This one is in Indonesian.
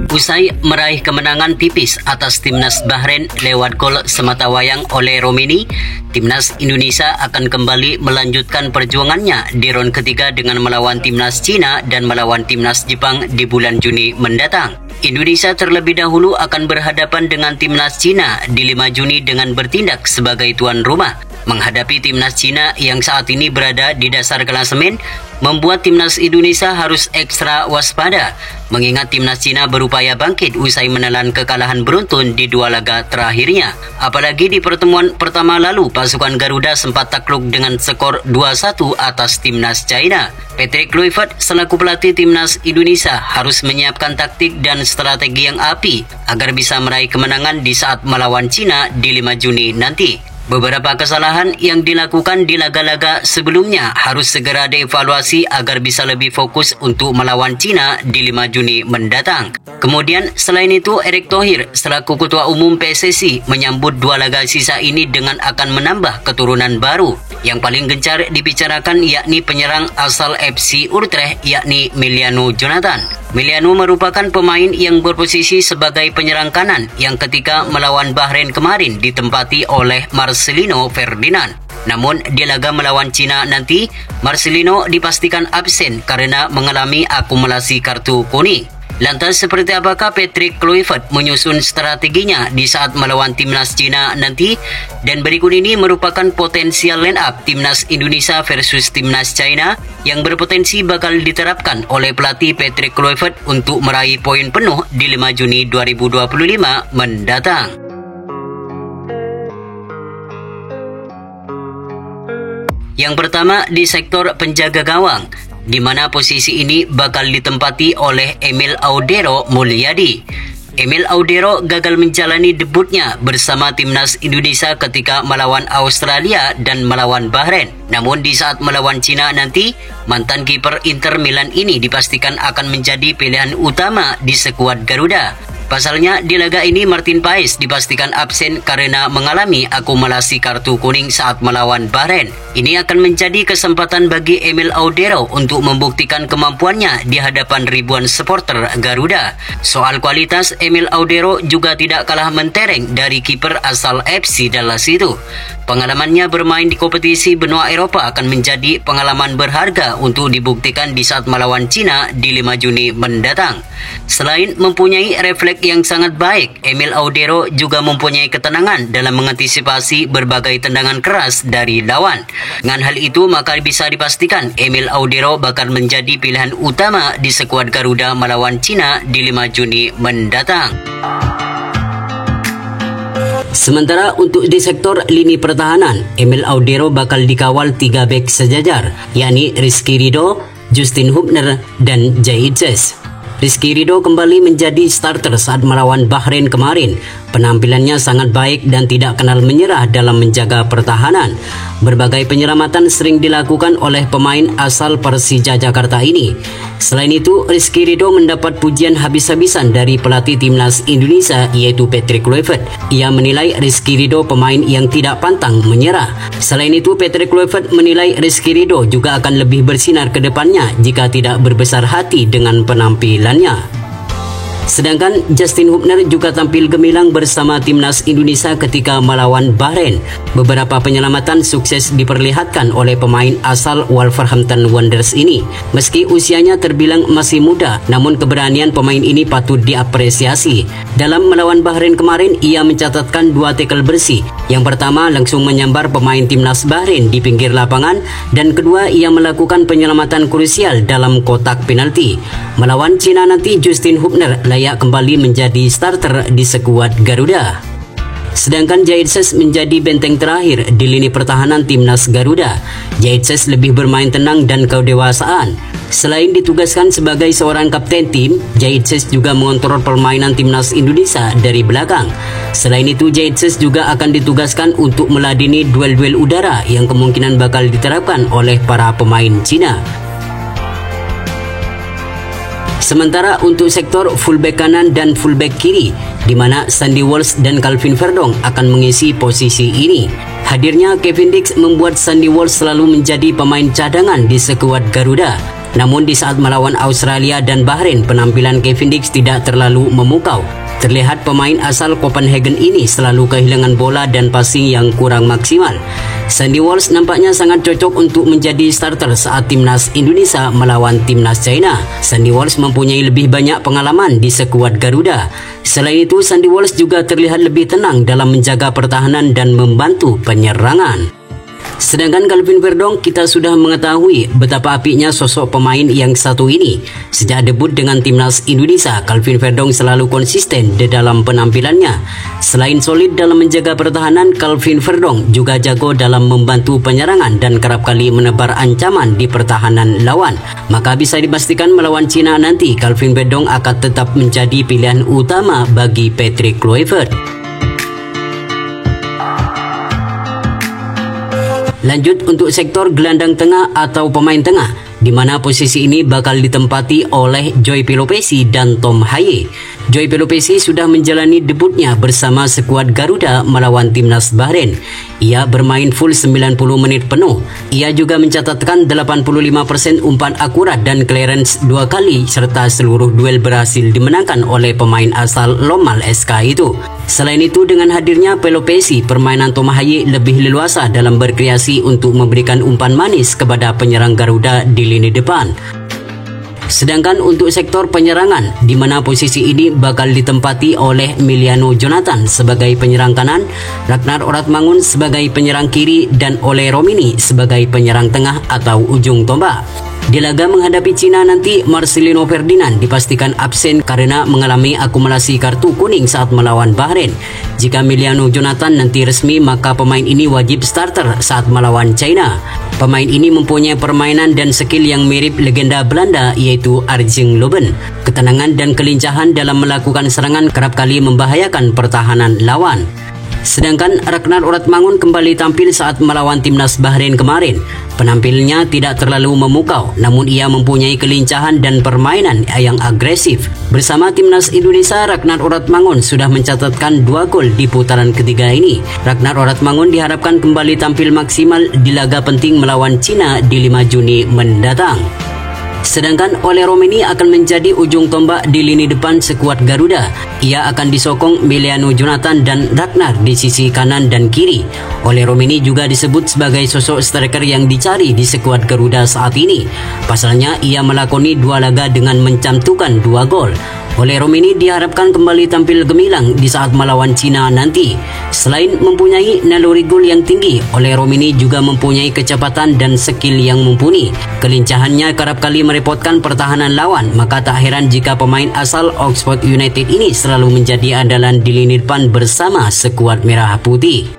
Usai meraih kemenangan tipis atas timnas Bahrain lewat gol sematawayang oleh Romeni, timnas Indonesia akan kembali melanjutkan perjuangannya di ronde ketiga dengan melawan timnas Cina dan melawan timnas Jepang di bulan Juni mendatang. Indonesia terlebih dahulu akan berhadapan dengan timnas Cina di 5 Juni dengan bertindak sebagai tuan rumah. Menghadapi timnas Cina yang saat ini berada di dasar klasemen, membuat timnas Indonesia harus ekstra waspada, mengingat timnas Cina berupaya bangkit usai menelan kekalahan beruntun di 2 laga terakhirnya. Apalagi di pertemuan pertama lalu, pasukan Garuda sempat takluk dengan skor 2-1 atas timnas China. Patrick Kluivert selaku pelatih timnas Indonesia harus menyiapkan taktik dan strategi yang apik agar bisa meraih kemenangan di saat melawan Cina di 5 Juni nanti. Beberapa kesalahan yang dilakukan di laga-laga sebelumnya harus segera dievaluasi agar bisa lebih fokus untuk melawan Cina di 5 Juni mendatang. Kemudian selain itu, Erick Thohir selaku Ketua Umum PSSI menyambut 2 laga sisa ini dengan akan menambah keturunan baru. Yang paling gencar dibicarakan yakni penyerang asal FC Utrecht yakni Emiliano Jonathan. Emiliano merupakan pemain yang berposisi sebagai penyerang kanan yang ketika melawan Bahrain kemarin ditempati oleh Marcelino Ferdinand. Namun di laga melawan Cina nanti, Marcelino dipastikan absen karena mengalami akumulasi kartu kuning. Lantas seperti apakah Patrick Kluivert menyusun strateginya di saat melawan timnas Cina nanti? Dan berikut ini merupakan potensial line up timnas Indonesia versus timnas China yang berpotensi bakal diterapkan oleh pelatih Patrick Kluivert untuk meraih poin penuh di 5 Juni 2025 mendatang. Yang pertama di sektor penjaga gawang, di mana posisi ini bakal ditempati oleh Emil Audero Mulyadi. Emil Audero gagal menjalani debutnya bersama timnas Indonesia ketika melawan Australia dan melawan Bahrain. Namun di saat melawan Cina nanti, mantan kiper Inter Milan ini dipastikan akan menjadi pilihan utama di skuad Garuda. Pasalnya di laga ini Martin Paes dipastikan absen karena mengalami akumulasi kartu kuning saat melawan Bahrain. Ini akan menjadi kesempatan bagi Emil Audero untuk membuktikan kemampuannya di hadapan ribuan supporter Garuda. Soal kualitas, Emil Audero juga tidak kalah mentereng dari kiper asal FC Dallas itu. Pengalamannya bermain di kompetisi benua Eropa akan menjadi pengalaman berharga untuk dibuktikan di saat melawan Cina di 5 Juni mendatang. Selain mempunyai refleks yang sangat baik, Emil Audero juga mempunyai ketenangan dalam mengantisipasi berbagai tendangan keras dari lawan. Dengan hal itu, maka bisa dipastikan Emil Audero bakal menjadi pilihan utama di skuad Garuda melawan Cina di 5 Juni mendatang. Sementara untuk di sektor lini pertahanan, Emil Audero bakal dikawal 3 bek sejajar, yakni Rizky Ridho, Justin Hubner, dan Zahid Sesh. Rizky Ridho kembali menjadi starter saat melawan Bahrain kemarin. Penampilannya sangat baik dan tidak kenal menyerah dalam menjaga pertahanan. Berbagai penyelamatan sering dilakukan oleh pemain asal Persija Jakarta ini. Selain itu, Rizky Ridho mendapat pujian habis-habisan dari pelatih timnas Indonesia yaitu Patrick Kluivert. Ia menilai Rizky Ridho pemain yang tidak pantang menyerah. Selain itu, Patrick Kluivert menilai Rizky Ridho juga akan lebih bersinar ke depannya jika tidak berbesar hati dengan penampilannya. Sedangkan Justin Hubner juga tampil gemilang bersama timnas Indonesia ketika melawan Bahrain. Beberapa penyelamatan sukses diperlihatkan oleh pemain asal Wolverhampton Wanderers ini. Meski usianya terbilang masih muda, namun keberanian pemain ini patut diapresiasi. Dalam melawan Bahrain kemarin, ia mencatatkan 2 tackle bersih. Yang pertama langsung menyambar pemain timnas Bahrain di pinggir lapangan, dan kedua ia melakukan penyelamatan krusial dalam kotak penalti. Melawan Cina nanti, Justin Hubner layak kembali menjadi starter di skuad Garuda. Sedangkan Zahid Sesh menjadi benteng terakhir di lini pertahanan timnas Garuda. Zahid Sesh lebih bermain tenang dan kedewasaan. Selain ditugaskan sebagai seorang kapten tim, Zahid Sesh juga mengontrol permainan timnas Indonesia dari belakang. Selain itu, Zahid Sesh juga akan ditugaskan untuk meladeni duel-duel udara yang kemungkinan bakal diterapkan oleh para pemain Cina. Sementara untuk sektor fullback kanan dan fullback kiri, di mana Sandy Walsh dan Calvin Verdong akan mengisi posisi ini. Hadirnya Kevin Dix membuat Sandy Walsh selalu menjadi pemain cadangan di skuad Garuda. Namun di saat melawan Australia dan Bahrain, penampilan Kevin Dix tidak terlalu memukau. Terlihat pemain asal Copenhagen ini selalu kehilangan bola dan passing yang kurang maksimal. Sandy Walsh nampaknya sangat cocok untuk menjadi starter saat timnas Indonesia melawan timnas China. Sandy Walsh mempunyai lebih banyak pengalaman di skuad Garuda. Selain itu, Sandy Walsh juga terlihat lebih tenang dalam menjaga pertahanan dan membantu penyerangan. Sedangkan Calvin Verdong, kita sudah mengetahui betapa apinya sosok pemain yang satu ini. Sejak debut dengan timnas Indonesia, Calvin Verdong selalu konsisten di dalam penampilannya. Selain solid dalam menjaga pertahanan, Calvin Verdong juga jago dalam membantu penyerangan dan kerap kali menebar ancaman di pertahanan lawan. Maka bisa dipastikan melawan Cina nanti, Calvin Verdong akan tetap menjadi pilihan utama bagi Patrick Kluivert. Lanjut untuk sektor gelandang tengah atau pemain tengah, di mana posisi ini bakal ditempati oleh Joy Pelopessy dan Tom Haye. Joy Pelopessy sudah menjalani debutnya bersama skuad Garuda melawan timnas Bahrain. Ia bermain full 90 menit penuh. Ia juga mencatatkan 85% umpan akurat dan clearance 2 kali serta seluruh duel berhasil dimenangkan oleh pemain asal Lomal SK itu. Selain itu, dengan hadirnya Pelopessy, permainan Tom Haye lebih leluasa dalam berkreasi untuk memberikan umpan manis kepada penyerang Garuda di lini depan. Sedangkan untuk sektor penyerangan, di mana posisi ini bakal ditempati oleh Emiliano Jonathan sebagai penyerang kanan, Ragnar Oratmangun sebagai penyerang kiri, dan Ole Romini sebagai penyerang tengah atau ujung tombak. Di laga menghadapi Cina nanti, Marcelino Ferdinand dipastikan absen karena mengalami akumulasi kartu kuning saat melawan Bahrain. Jika Emiliano Jonathan nanti resmi, maka pemain ini wajib starter saat melawan China. Pemain ini mempunyai permainan dan skill yang mirip legenda Belanda, yaitu Arjen Robben. Ketenangan dan kelincahan dalam melakukan serangan kerap kali membahayakan pertahanan lawan. Sedangkan Ragnar Oratmangun kembali tampil saat melawan timnas Bahrain kemarin. Penampilannya tidak terlalu memukau, namun ia mempunyai kelincahan dan permainan yang agresif. Bersama timnas Indonesia, Ragnar Oratmangun sudah mencatatkan 2 gol di putaran ketiga ini. Ragnar Oratmangun diharapkan kembali tampil maksimal di laga penting melawan Cina di 5 Juni mendatang. Sedangkan Ole Romini akan menjadi ujung tombak di lini depan skuad Garuda. Ia akan disokong Emiliano Jonathan dan Ragnar di sisi kanan dan kiri. Ole Romini juga disebut sebagai sosok striker yang dicari di skuad Garuda saat ini. Pasalnya, ia melakoni 2 laga dengan mencantumkan 2 gol. Ole Romini diharapkan kembali tampil gemilang di saat melawan Cina nanti. Selain mempunyai naluri gol yang tinggi, Ole Romini juga mempunyai kecepatan dan skill yang mumpuni. Kelincahannya kerap kali merepotkan pertahanan lawan, maka tak heran jika pemain asal Oxford United ini selalu menjadi andalan di lini depan bersama skuad merah putih.